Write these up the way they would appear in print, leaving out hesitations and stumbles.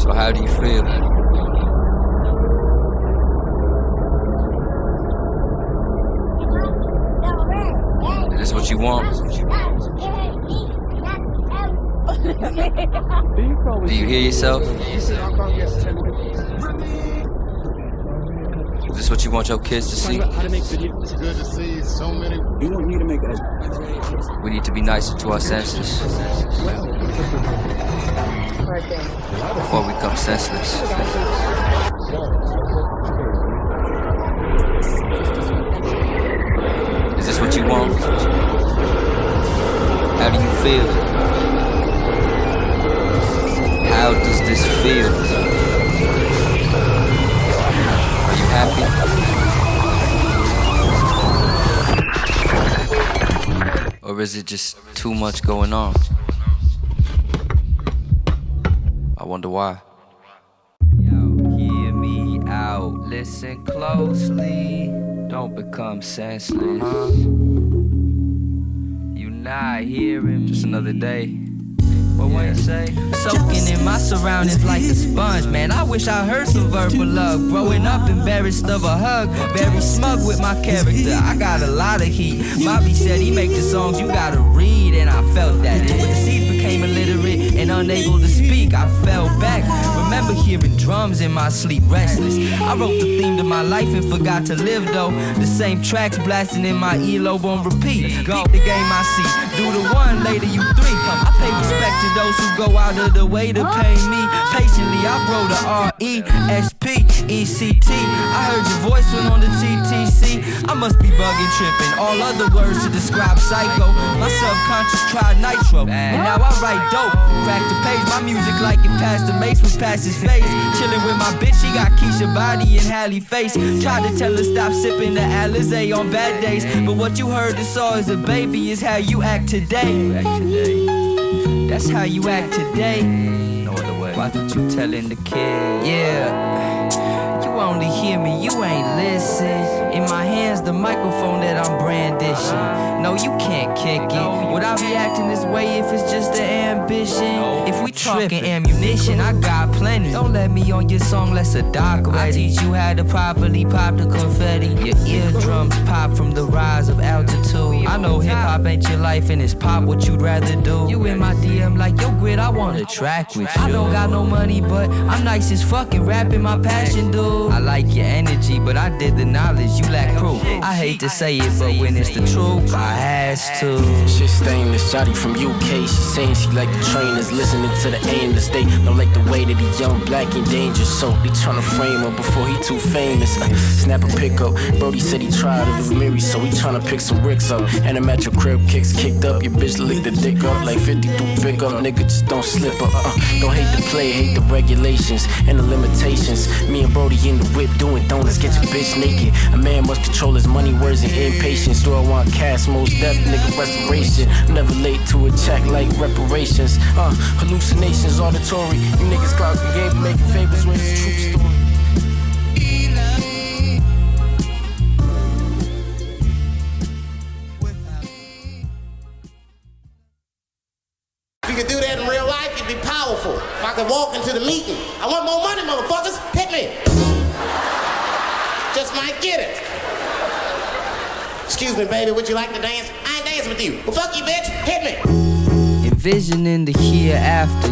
So how do you feel? Is this what you want? Do you hear yourself? Is this what you want your kids to see? It's good to see so many. You want me to make that? We need to be nicer to our senses before we become senseless. Is this what you want? How do you feel? How does this feel? Are you happy? Or is it just too much going on? I wonder why. Yo, hear me out, listen closely. Don't become senseless. You not hearing me. Just another day. What you say? Soaking in my surroundings like a sponge, man. I wish I heard some verbal love. Growing up embarrassed of a hug, very smug with my character. I got a lot of heat. Bobby said he make the songs you gotta read, and I felt that. When the seeds became illiterate and unable to speak, I fell back. Remember hearing drums in my sleep, restless. I wrote the theme to my life and forgot to live though. The same tracks blasting in my earlobe on repeat. Go the game I see, do the one, later you three. I pay respect to those who go out of the way to pay me. Patiently I wrote a R-E-S-P-E-C-T. I heard your voice went on the TTC. I must be bugging, tripping. All other words to describe psycho. My subconscious tried nitro, and now I write dope. Crack the page, my music like it passed the mace was past his face. Chilling with my bitch, she got Keisha body and Halle face. Tried to tell her stop sipping the Alizé on bad days, but what you heard and saw as a baby is how you act today. That's how you act today. No other way. Watch what you telling the kid. Yeah. You only hear me, you ain't listen. In my hands, the microphone that I'm brandishing. No, you can't kick it. Would I be acting this way if it's just an ambition? If we talking ammunition, I got plenty. Don't let me on your song, let's a doc ready. I teach you how to properly pop the confetti. Your eardrums pop from the rise of altitude. I know hip-hop ain't your life and it's pop what you'd rather do. You in my DM like, yo Grit, I wanna track with you. I don't got no money, but I'm nice as fucking rapping my passion, dude. I like your energy, but I did the knowledge, you lack proof. I hate to say it, but when it's the truth, I has to. Shit stainless, Jotty from UK. She saying she like the trainers, listening to the aim to stay. Don't like the way that he young, black and dangerous. So they tryna frame him before he too famous. Snap a pickup. Brody said he tried it with Mary, so he tryna pick some bricks up. And I'm at your crib, kicks kicked up. Your bitch lick the dick up like 52 pick up. Nigga, just don't slip up. Don't hate the play, hate the regulations and the limitations. Me and Brody in the whip doing donuts, get your bitch naked. A man must control his money, words, and impatience. Do I want cash, most death, nigga, restoration. Never late to a check like reparations. Hallucinations, auditory. You niggas clout the game, making favors when it's a true story. If you could do that in real life, you'd be powerful. If I could walk into the meeting, I want more money, motherfuckers. Hit me. Just might get it. Excuse me, baby, would you like to dance? I ain't dancing with you. Well, fuck you, bitch. Hit me. Envisioning the year after.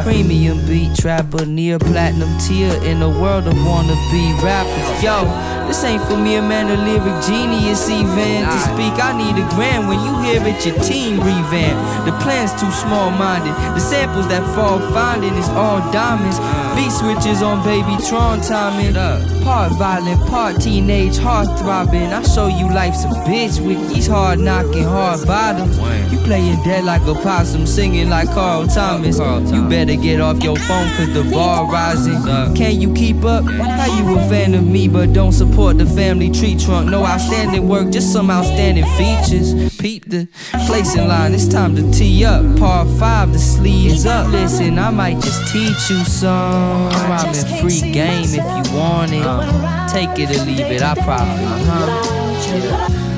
Premium beat trapper, near platinum tier in a world of wannabe rappers. Yo, this ain't for me, a man, a lyric genius even. To speak, I need a grand. When you hear it, your team revamp. The plan's too small-minded. The samples that fall finding is all diamonds. Beat switches on Baby Tron timing. Part violent, part teenage, heart throbbing. I show you life's a bitch with these hard knocking, hard bottoms. You playing dead like a possum, singing like Carl Thomas. You better get off your phone cause the bar rising. Can you keep up? How you a fan of me but don't support the family tree trunk? No outstanding work, just some outstanding features. Peep the place in line, it's time to tee up. Part 5, the sleeves up. Listen, I might just teach you some. Rhyming free game if you want it. Take it or leave it, I profit.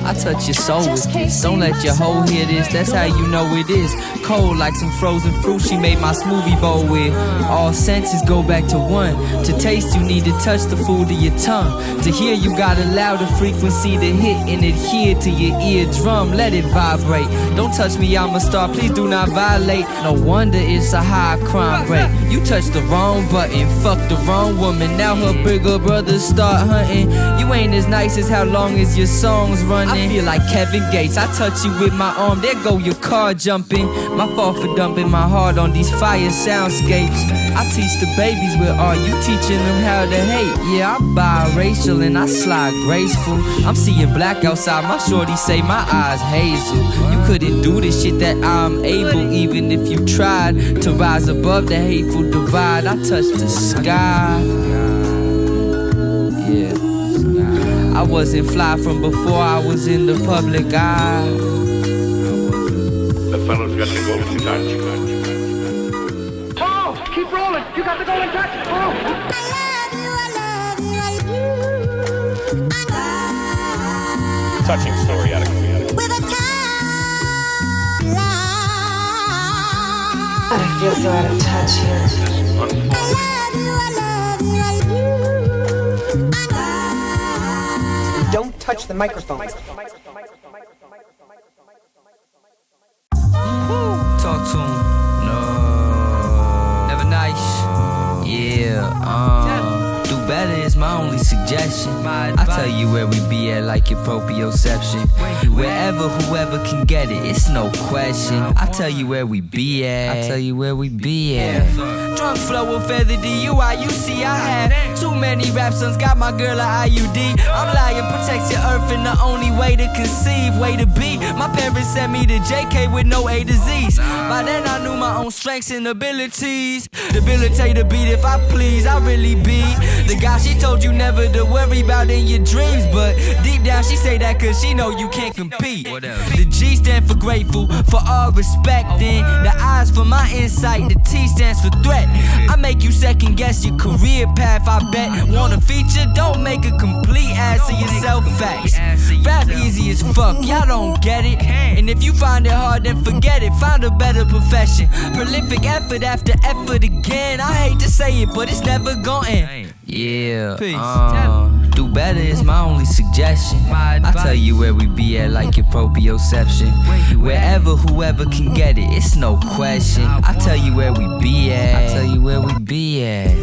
I touch your soul with this. Don't let your hoe hear this. That's how you know it is. Cold like some frozen fruit she made my smoothie bowl with. All senses go back to one. To taste you need to touch the food of your tongue. To hear you gotta allow the frequency to hit and adhere to your eardrum. Let it vibrate. Don't touch me, I'm a star, please do not violate. No wonder it's a high crime rate. You touched the wrong button, fucked the wrong woman. Now her bigger brothers start hunting. You ain't as nice as how long as your song's running. I feel like Kevin Gates, I touch you with my arm, there go your car jumping. My fault for dumping my heart on these fire soundscapes. I teach the babies with art, you teaching them how to hate. Yeah, I'm biracial and I slide graceful. I'm seeing black outside, my shorty say my eyes hazel. You couldn't do the shit that I'm able, even if you tried to rise above the hateful divide. I touch the sky. Yeah, I wasn't fly from before I was in the public eye. The fellow's got the golden touch. Oh, keep rolling. You got the golden touch. Oh. Touching story out of I feel so out of touch here. Don't touch the microphone. Talk to him. No. Never nice. Yeah, do better is my only suggestion. I tell you where we be at like your proprioception. Wherever, whoever can get it, it's no question. I tell you where we be at. I tell you where we be at. Drunk flow of feather DUI, you see I had too many rap sons, got my girl a IUD. I'm lying, protects your earth in the only way to conceive, way to be. My parents sent me to JK with no A to Z's. By then I knew my own strengths and abilities. Debilitate a beat if I please, I really be the guy she told you never to worry about in your dreams. But deep down she say that cause she know you can't compete. The G stand for grateful, for all respecting. The I's for my insight, the T stands for threat. I make you second guess your career path, I bet. Want a feature? Don't make a complete ass of yourself. Facts. Rap easy as fuck, y'all don't get it. And if you find it hard, then forget it. Find a better profession. Prolific effort after effort again. I hate to say it, but it's never gonna end. Yeah, do better is my only suggestion. I tell you where we be at like your proprioception. Wherever, whoever can get it, it's no question. I tell you where we be at. I tell you where we be at.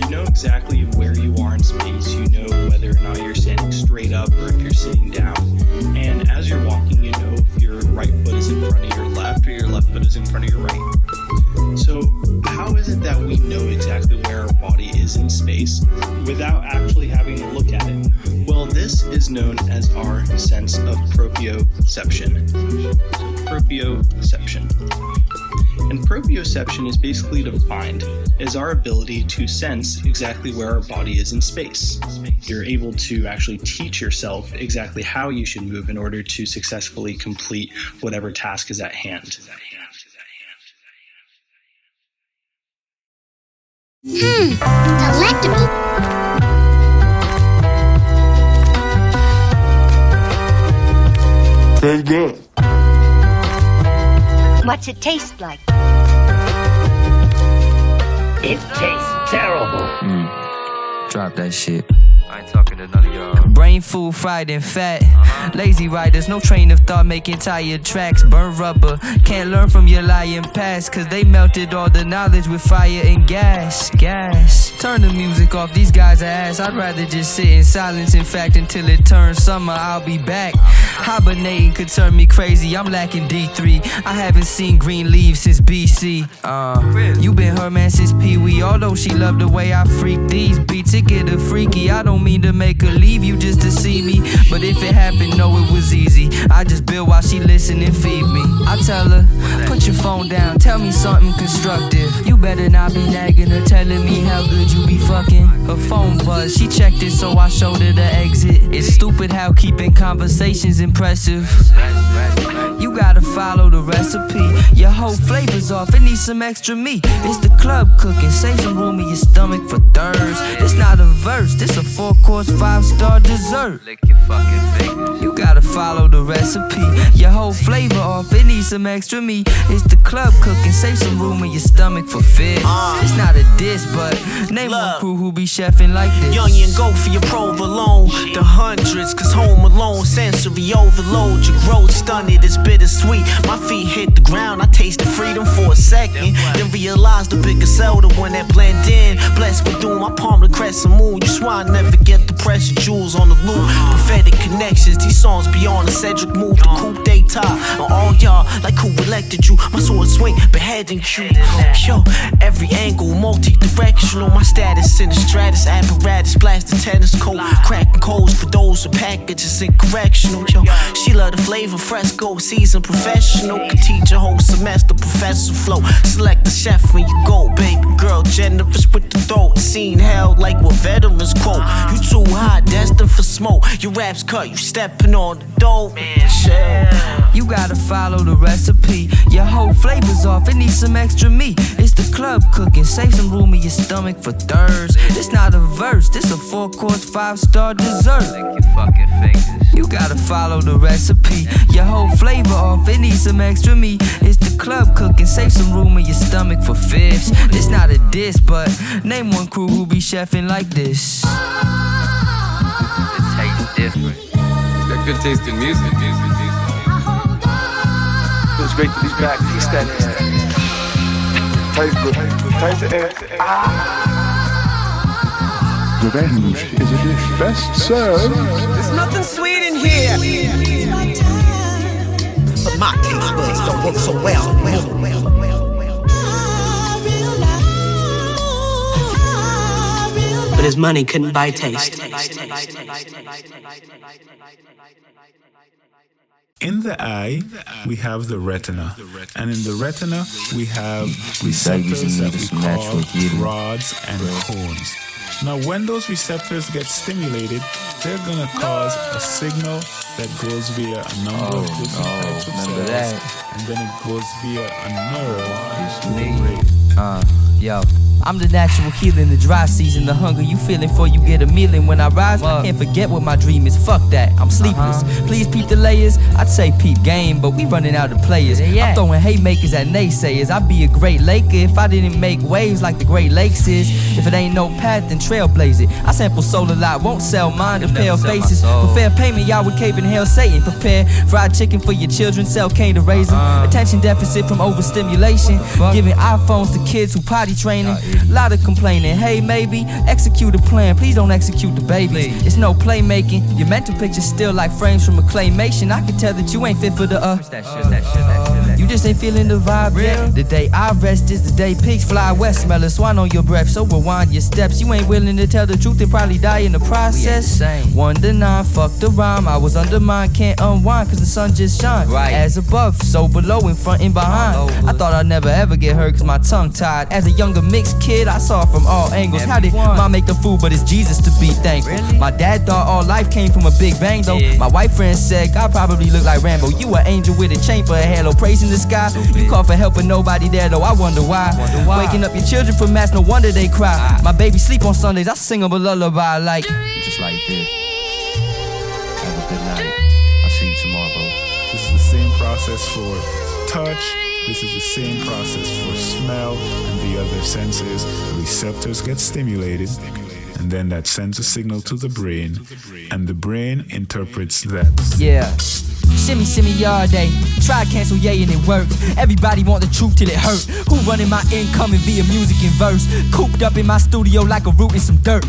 You know exactly where you are in space. You know whether or not you're standing straight up or if you're sitting down. And as you're walking, you know if your right foot is in front of your left or your left foot is in front of your right. So how is it that we know exactly where our body is in space without actually having to look at it? Well, this is known as our sense of proprioception. Proprioception. And proprioception is basically defined as our ability to sense exactly where our body is in space. You're able to actually teach yourself exactly how you should move in order to successfully complete whatever task is at hand. Delectable. Very good. What's it taste like? It tastes terrible. Drop that shit. I ain't talking to none of y'all. Brain food, fried and fat. Lazy riders, no train of thought making tired tracks. Burn rubber, can't learn from your lying past. Cause they melted all the knowledge with fire and gas. Turn the music off, these guys are ass. I'd rather just sit in silence, in fact, until it turns summer, I'll be back. Hibernating could turn me crazy, I'm lacking D3. I haven't seen green leaves since BC. You been her man since Pee-wee. Although she loved the way I freak these beats, it get her freaky. I don't mean to make her leave you just to see me, but if it happened, no, it was easy. I just build while she listen and feed me. I tell her, put your phone down, tell me something constructive. You better not be nagging her, telling me how good you be fucking. Her phone buzzed, she checked it, so I showed her the exit. It's stupid how keeping conversations impressive. You gotta follow the recipe. Your whole flavor's off, it needs some extra meat. It's the club cooking, save some room in your stomach for thirst. It's not a verse, this a 4-course 5-star dessert. Lick your fucking fingers. You gotta follow the recipe. Your whole flavor off, it needs some extra meat. It's the club cooking, save some room in your stomach for fish. It's not a diss, but name one crew who be chefing like this. Young and go for your provolone. The hundreds, cause home alone, sensory overload. Your growth stunned, it's bittersweet. My feet hit the ground, I tasted freedom for a second. Then realized the bigger cell, the one that blend in. Blessed with doom, my palm the crescent moon. You swear I never get the pressure jewels on the loop. Prophetic connections, these songs beyond the Cedric move. The coup d'etat on all y'all, like who elected you. My sword swing, beheading you. Yo, every angle, multi-directional. My status in the stratus apparatus, blast the tennis coat. Cracking codes for those with packages in correctional. Yo, she love the flavor, fresco, seasoned professional. Could teach a whole semester, professor flow. Select the chef when you go, baby girl, generous with the throat. Scene held like what veterans quote. You too hot, destined for smoke. Your raps cut, you stepping on the dope. You gotta follow the recipe. Your whole flavor's off, it needs some extra meat. It's the club cooking, save some room in your stomach for thirds. It's not a verse, this a 4-course, 5-star dessert. You gotta follow the recipe. Your whole flavor off, it needs some extra meat. It's the club cooking, save some room in your stomach for fish. It's not a diss, but name one crew who be chefing like this. It tastes different. Got good taste in music. Feels great to be back. He's that tastes good. Taste the air. Revenge is a dish best served. There's nothing sweet in here. But my taste buds don't work so well. But his money couldn't buy taste. In the eye, we have the retina, and in the retina, we have receptors that we call rods and cones. Now, when those receptors get stimulated, they're gonna cause a signal that goes via a number of different types of cells, and then it goes via a nerve to the brain. Yo, I'm the natural healer in the dry season. The hunger you feeling for you get a meal. And when I rise, I can't forget what my dream is. Fuck that, I'm sleepless. Please peep the layers. I'd say peep game, but we running out of players. I'm throwing haymakers at naysayers. I'd be a great Laker if I didn't make waves like the Great Lakes is. If it ain't no path, then trailblaze it. I sample solar light, won't sell mine to pale faces. For fair payment, y'all would cave and hail Satan. Prepare fried chicken for your children, sell cane to raise them. Attention deficit from overstimulation. Giving iPhones to kids who potty training. Lot of complaining, hey maybe execute a plan, please don't execute the babies. It's no playmaking, your mental picture's still like frames from a claymation. I can tell that you ain't fit for the you just ain't feeling the vibe yet. The day I rest is the day pigs fly west. Smell a swan on your breath, so rewind your steps. You ain't willing to tell the truth and probably die in the process. 1 to 9, fuck the rhyme. I was undermined, can't unwind cause the sun just shine. As above, so below, in front and behind. I thought I'd never ever get hurt cause my tongue tied. As a younger mixed kid, I saw from all angles. How did mom make the food, but it's Jesus to be thankful. My dad thought all life came from a big bang though. My white friend said God probably look like Rambo. You an angel with a chain for a halo, praise in the sky. You call for help and nobody there though, I wonder why. Waking up your children from mass, no wonder they cry. My baby sleep on Sundays, I sing them a lullaby like just like this. Have a good night, I'll see you tomorrow. This is the same process for touch. This is the same process for smell and the other senses. The receptors get stimulated, and then that sends a signal to the brain, and the brain interprets that. Yeah. Shimmy, shimmy all day. Try cancel, yay, and it worked. Everybody want the truth till it hurt. Who running my incoming via music and verse? Cooped up in my studio like a root in some dirt.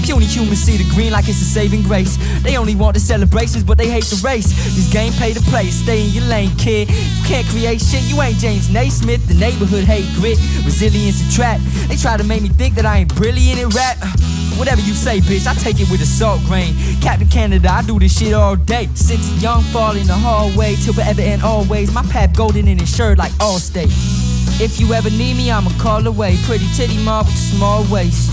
Puny humans see the green like it's a saving grace. They only want the celebrations, but they hate the race. This game pay to play, stay in your lane, kid. You can't create shit, you ain't James Naismith. The neighborhood hate grit, resilience and trap. They try to make me think that I ain't brilliant in rap. Whatever you say, bitch, I take it with a salt grain. Captain Canada, I do this shit all day. Since young, fall in the hallway, till forever and always. My path golden and insured like Allstate. If you ever need me, I'ma call away. Pretty titty mob with a small waist.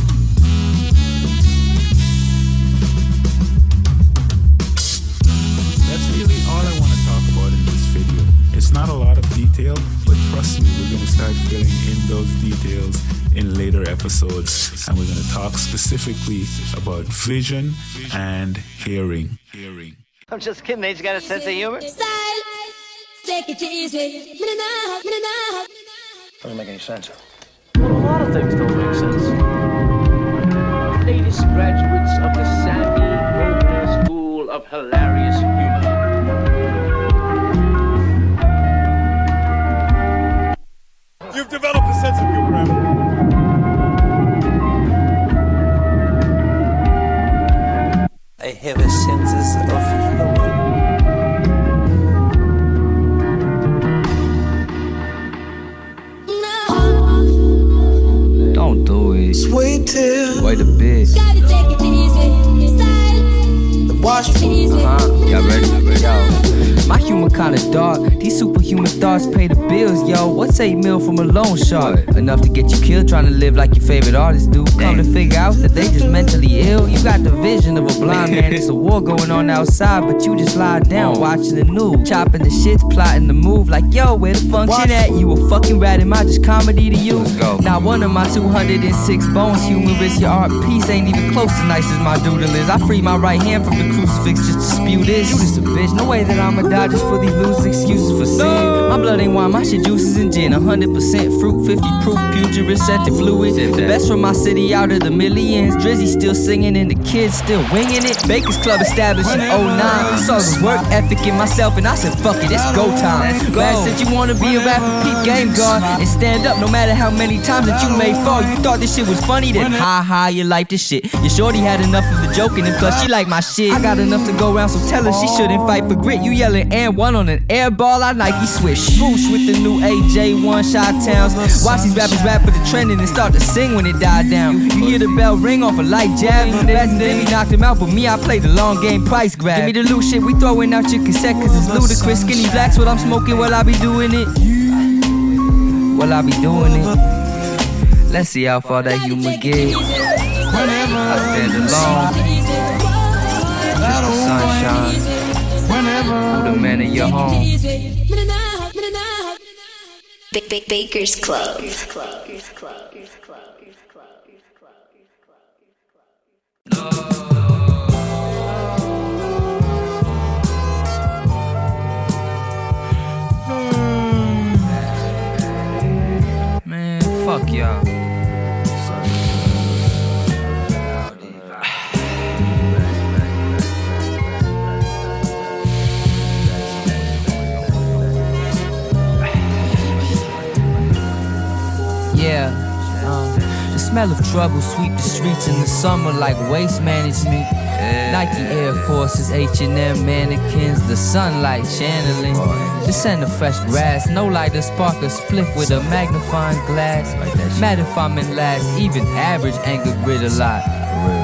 That's really all I want to talk about in this video. It's not a lot of detail, but trust me, we're going to start filling in those details in later episodes, and we're going to talk specifically about vision and hearing. I'm just kidding, they just got a sense of humor. Take it easy. Doesn't make any sense. Well, a lot of things don't make sense. Latest graduates of the Sammy Wagner School of Hilarious Humor. You've developed a sense of humor, Adam. I have a sense of humor. Don't do it. Wait till. Wait a bit. Gotta take it easy. Style. Watch. Y'all ready? Yo. My humor kinda dark. These superhuman thoughts pay the bills, yo. What's 8 mil from a loan shark? Enough to get you killed trying to live like your favorite artists do. Come to figure out that they just mentally ill. You got the vision of a blind man. There's a war going on outside, but you just lie down watching the news. Chopping the shits, plotting the move. Like, yo, where the function at? You a fucking rat, am I just comedy to you? Now one of my 206 bones humorous. Your art piece ain't even close to nice as my doodle is. I free my right hand from the crucifix just to spew this. You just a bitch, no way that I'ma die just for these loose excuses for sin. My blood ain't wine, my shit juices and gin. 100% fruit, 50 proof, putrid scented fluid. The best from my city out of the millions. Drizzy still singing and the kids still winging it. Baker's Club established in 09. I saw the work ethic in myself and I said fuck it, it's go time. Glad said you wanna be a rapper, peep game guard and stand up no matter how many times that you may fall. You thought this shit was funny, then ha, you like this shit. Your shorty had enough of the joking and plus she like my shit. I got enough to go around, so tell her she shouldn't fight for grit. You yelling and one on an air ball, I Nike switch. Swoosh with the new AJ1 Shot Towns. Watch these rappers rap for the trending and start to sing when it died down. You hear the bell ring off a light jab. Baz and Demi knocked him out, but me, I played the long game price grab. Give me the loot shit, we throwing out your cassette cause it's ludicrous. Skinny Black's what I'm smoking while I be doing it. While I be doing it. Let's see how far that humor get. I stand alone. Just the sunshine. Who the man in your home? Baker's Club. Man, fuck y'all. Yeah, the smell of trouble sweep the streets in the summer like waste management. Nike Air Forces, H&M mannequins, the sunlight channeling. The scent of fresh grass, no lighter spark a spliff with a magnifying glass. Mad if I'm in last, even average anger grit a lot.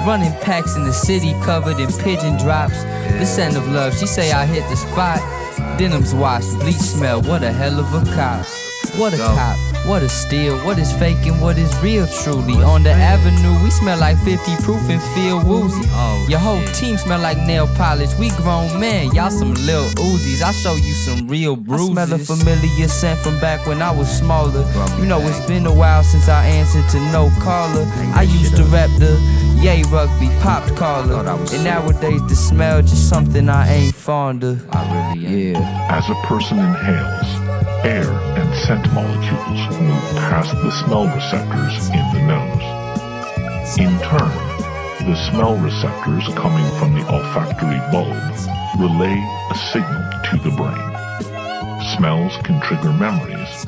Running packs in the city covered in pigeon drops. The scent of love, she say I hit the spot. Denims washed, bleach smell, what a hell of a cop. What a cop, what a steal, what is fake and what is real truly. On the avenue, we smell like 50 proof and feel woozy. Your whole team smell like nail polish, we grown men, y'all some lil Uzis. I show you some real bruises. I smell a familiar scent from back when I was smaller. You know it's been a while since I answered to no caller. I used to rap the yay rugby, popped collar. And nowadays the smell just something I ain't fond of. As a person inhales, air and scent molecules move past the smell receptors in the nose. In turn, the smell receptors coming from the olfactory bulb relay a signal to the brain. Smells can trigger memories.